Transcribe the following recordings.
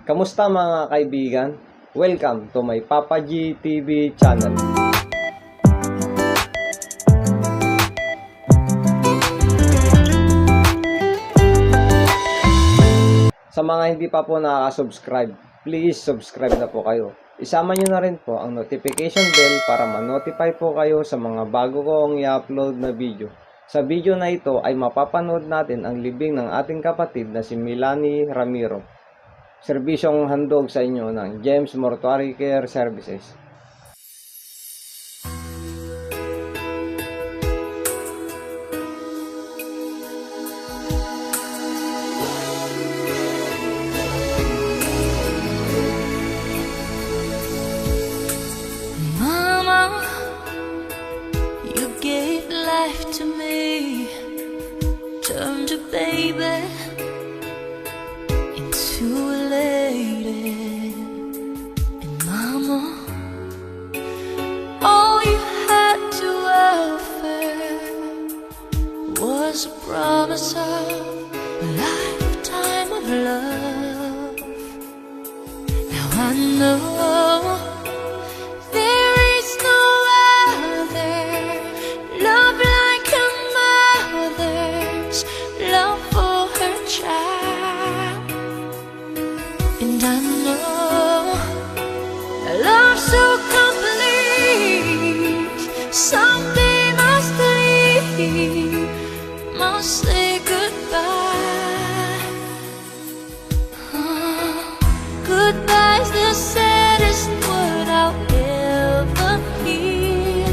Kamusta mga kaibigan? Welcome to my Papa G TV channel. Sa mga hindi pa po nakaka-subscribe, please subscribe na po kayo. Isama nyo na rin po ang notification bell para ma-notify po kayo sa mga bago kong i-upload na video. Sa video na ito ay mapapanood natin ang libing ng ating kapatid na si Melanie Ramiro. Serbisyong handog sa inyo ng James Mortuary Care Services. Mama, you gave life to me, turned a baby into a lady. And mama, all you had to offer was a promise of a lifetime of love. Now I know there is no other love like a mother's love for her child. And I know a love so complete someday must leave, must say goodbye. Goodbye's the saddest word I'll ever hear.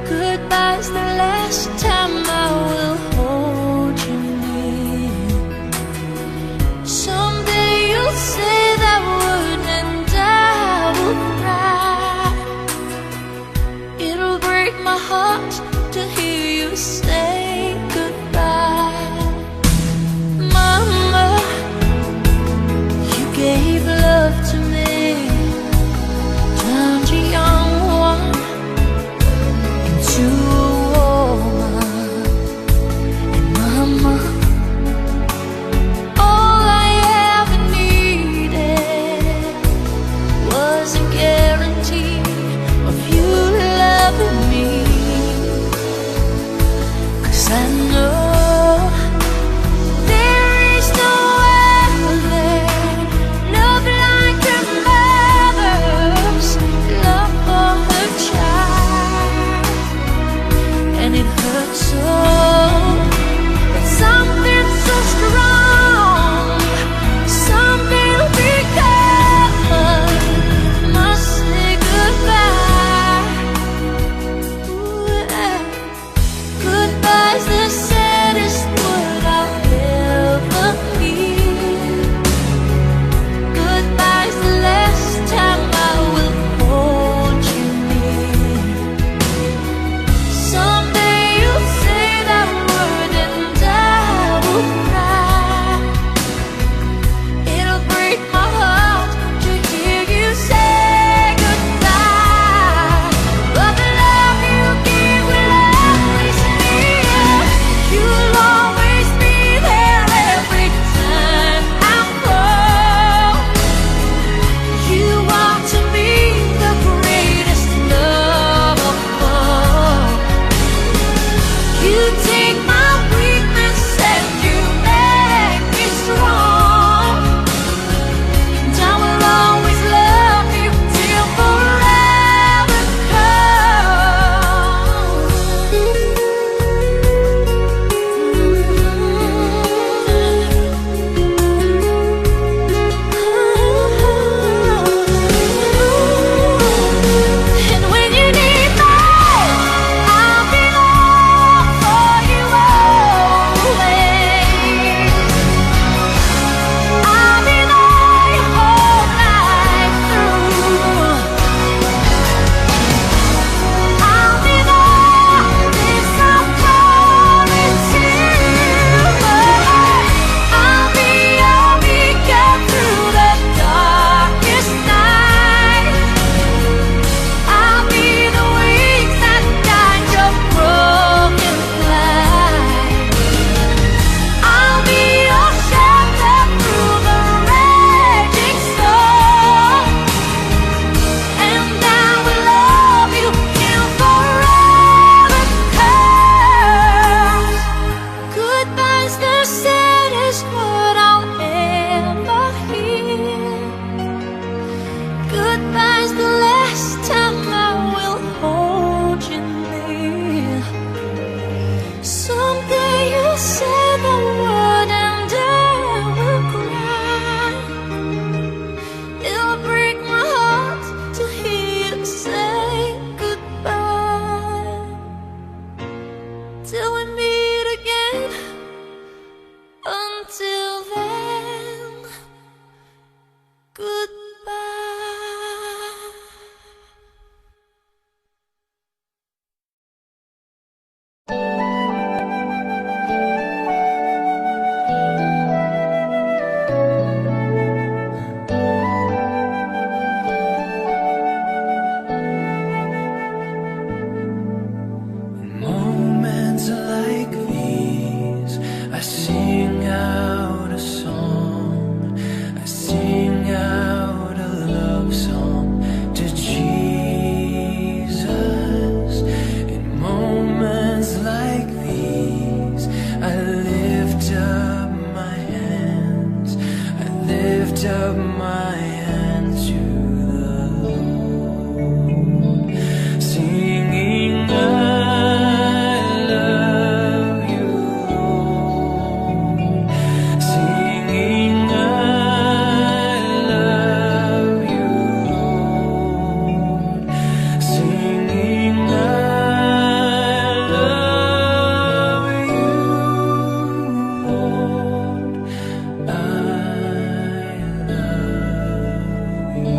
Goodbye's the last time I will hold you near. Someday you'll say that word and I will cry. It'll break my heart to hear you say goodbye. Mama, you gave lift up my hands to the Lord, singing, I love you, Lord, singing, I love you, Lord, singing, I love you, Lord, I love you.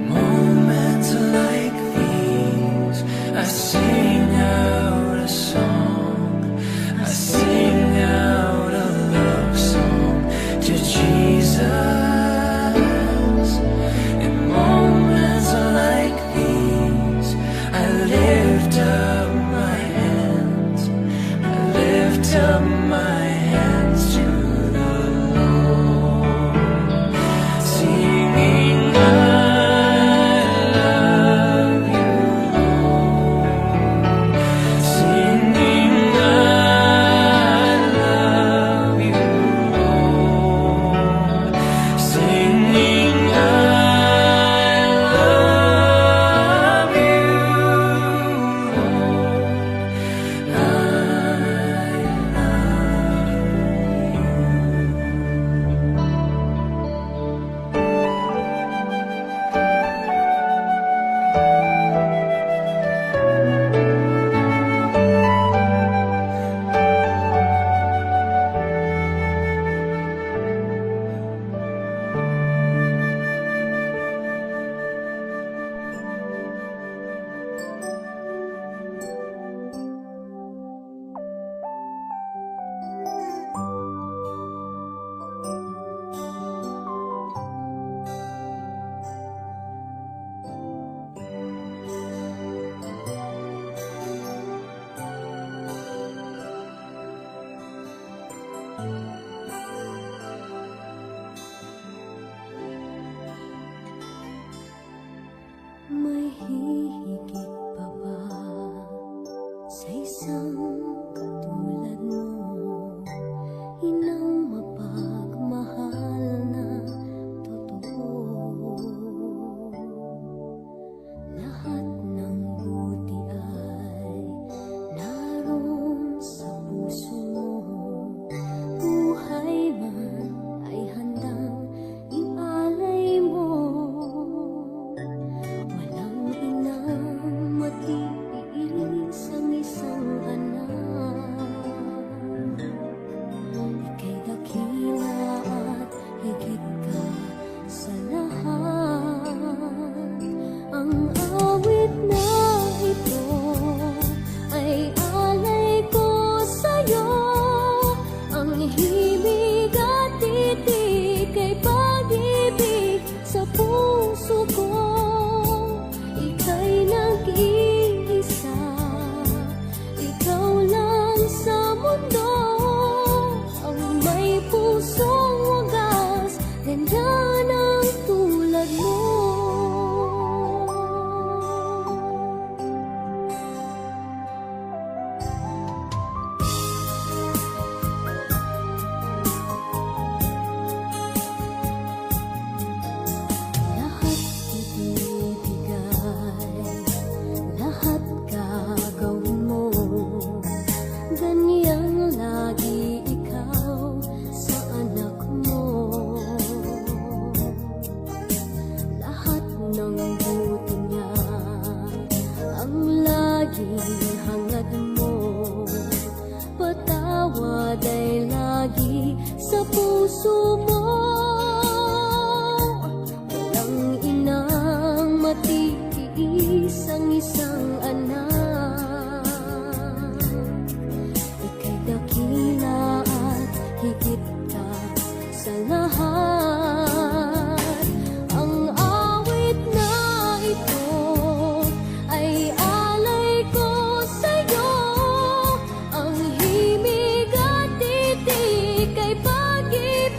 Moments like these, I sing out a song. I sing out a love song to Jesus. In moments like these, I lift up my hands. I lift up my hands to the Lord, singing, I love you, Lord, singing, I love you, Lord, singing, I love you, Lord, I May hihigit pa ba sa isang katulad mo? Inang mapagmahal na totoo. Lahat ng buti ay naroon sa puso mo. Buhay man ay handang ialay mo. Walang inang matiis ang isang anak. Ika'y dakila at higit ka sa lahat. Ang awit na ito ay alay ko sa'yo. Ang himig at titig ay pag-ibig sa puso ko. Ika'y nag-iisa, ikaw lang sa mundo. Ang may pusong wagas, ganyan ang tulad mo. Lahat ibibigay, lahat gagawin mo. Ganyan lagi ikaw sa anak mo. Lahat ng buti niya ang laging hangad mo. Patawad ay lagi sa puso mo. Walang inang matiis ang isang anak. Ika'y dakila at higit ka sa lahat. Ang awit na ito ay alay ko sa'yo. Ang himig at titig ay pag-ibig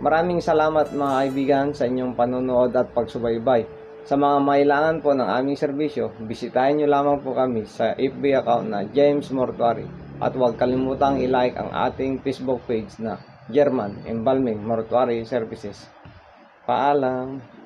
Maraming salamat mga kaibigan sa inyong panonood at pagsubaybay. Sa mga mailangan po ng aming serbisyo, bisitahin nyo lamang po kami sa FB account na James Mortuary at huwag kalimutang i-like ang ating Facebook page na German Embalming Mortuary Services. Paalam!